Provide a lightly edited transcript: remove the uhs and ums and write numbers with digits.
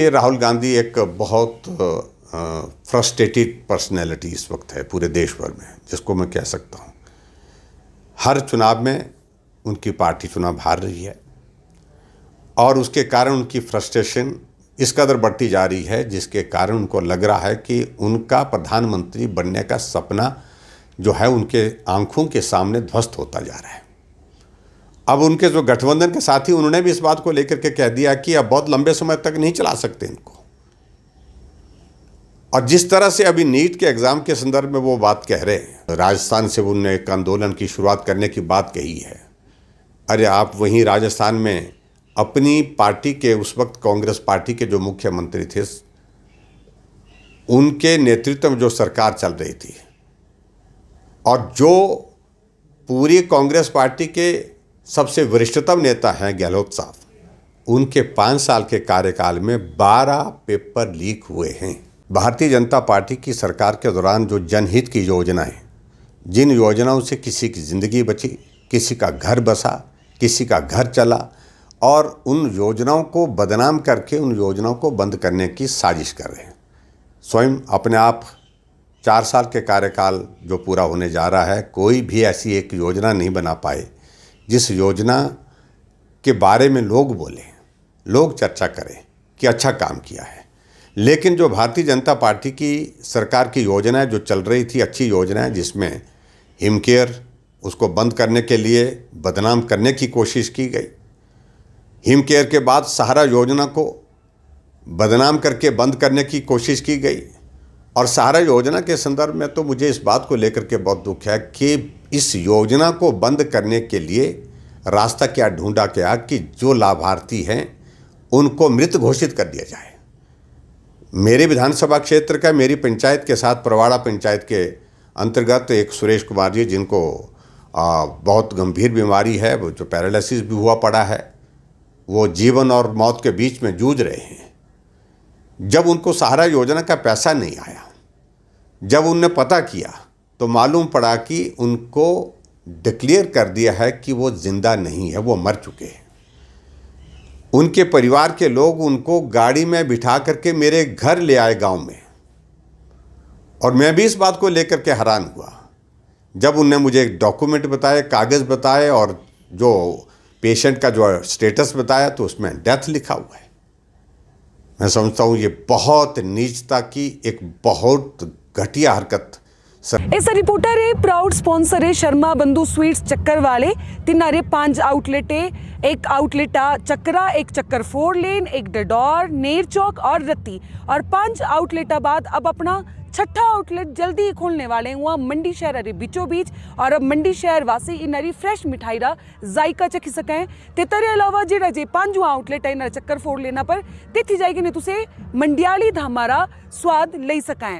ये राहुल गांधी एक बहुत फ्रस्ट्रेटेड पर्सनैलिटी इस वक्त है पूरे देश भर में, जिसको मैं कह सकता हूँ। हर चुनाव में उनकी पार्टी चुनाव हार रही है और उसके कारण उनकी फ्रस्ट्रेशन इस कदर बढ़ती जा रही है, जिसके कारण उनको लग रहा है कि उनका प्रधानमंत्री बनने का सपना जो है उनके आंखों के सामने ध्वस्त होता जा रहा है। अब उनके जो गठबंधन के साथी, उन्होंने भी इस बात को लेकर के कह दिया कि अब बहुत लंबे समय तक नहीं चला सकते इनको। और जिस तरह से अभी नीट के एग्ज़ाम के संदर्भ में वो बात कह रहे हैं, राजस्थान से उन्होंने एक आंदोलन की शुरुआत करने की बात कही है। अरे आप वहीं राजस्थान में अपनी पार्टी के, उस वक्त कांग्रेस पार्टी के जो मुख्यमंत्री थे, उनके नेतृत्व में जो सरकार चल रही थी और जो पूरी कांग्रेस पार्टी के सबसे वरिष्ठतम नेता हैं गहलोत साहब, उनके 5 साल के कार्यकाल में 12 पेपर लीक हुए हैं। भारतीय जनता पार्टी की सरकार के दौरान जो जनहित की योजनाएं, जिन योजनाओं से किसी की ज़िंदगी बची, किसी का घर बसा, किसी का घर चला, और उन योजनाओं को बदनाम करके उन योजनाओं को बंद करने की साजिश कर रहे हैं। स्वयं अपने आप 4 साल के कार्यकाल जो पूरा होने जा रहा है, कोई भी ऐसी एक योजना नहीं बना पाए जिस योजना के बारे में लोग बोलें, लोग चर्चा करें कि अच्छा काम किया है। लेकिन जो भारतीय जनता पार्टी की सरकार की योजनाएं जो चल रही थी, अच्छी योजनाएं, जिसमें हिमकेयर, उसको बंद करने के लिए बदनाम करने की कोशिश की गई। हिमकेयर के बाद सहारा योजना को बदनाम करके बंद करने की कोशिश की गई। और सहारा योजना के संदर्भ में तो मुझे इस बात को लेकर के बहुत दुख है कि इस योजना को बंद करने के लिए रास्ता क्या ढूंढा गया कि जो लाभार्थी हैं उनको मृत घोषित कर दिया जाए। मेरे विधानसभा क्षेत्र का, मेरी पंचायत के साथ, परवाड़ा पंचायत के अंतर्गत एक सुरेश कुमार जी, जिनको बहुत गंभीर बीमारी है, वो जो पैरालिसिस भी हुआ पड़ा है, वो जीवन और मौत के बीच में जूझ रहे हैं। जब उनको सहारा योजना का पैसा नहीं आया, जब उनने पता किया तो मालूम पड़ा कि उनको डिक्लेयर कर दिया है कि वो जिंदा नहीं है, वो मर चुके हैं। उनके परिवार के लोग उनको गाड़ी में बिठा करके मेरे घर ले आए गांव में, और मैं भी इस बात को लेकर के हैरान हुआ जब उनने मुझे डॉक्यूमेंट बताए, कागज़ बताए, और जो पेशेंट का जो स्टेटस बताया तो उसमें डेथ लिखा हुआ है। मैं समझता हूँ ये बहुत नीचता की एक बहुत घटिया हरकत। इस रिपोर्टर है प्राउड स्पॉन्सर है शर्मा बंधु स्वीट्स चक्कर वाले। तिनारे 5 आउटलेट है, एक आउटलेट चक्रा, एक चक्कर 4 लेन, एक डडौर, नेर चौक और रत्ती, और 5 आउटलेट बाद अब अपना 6ठा आउटलेट जल्दी ही खोलने वाले हुआ मंडी शहर अरे बीचों बीच। और अब मंडी शहर वासी इनरी फ्रेश मिठाई रा जायका चखी सकें। ते तेरे अलावा जेड़ा जे 5वां आउटलेट है इनर चक्कर 4 लेना पर तेथी जाएगी ने तुसे मंडियाली धामारा स्वाद ले सकें।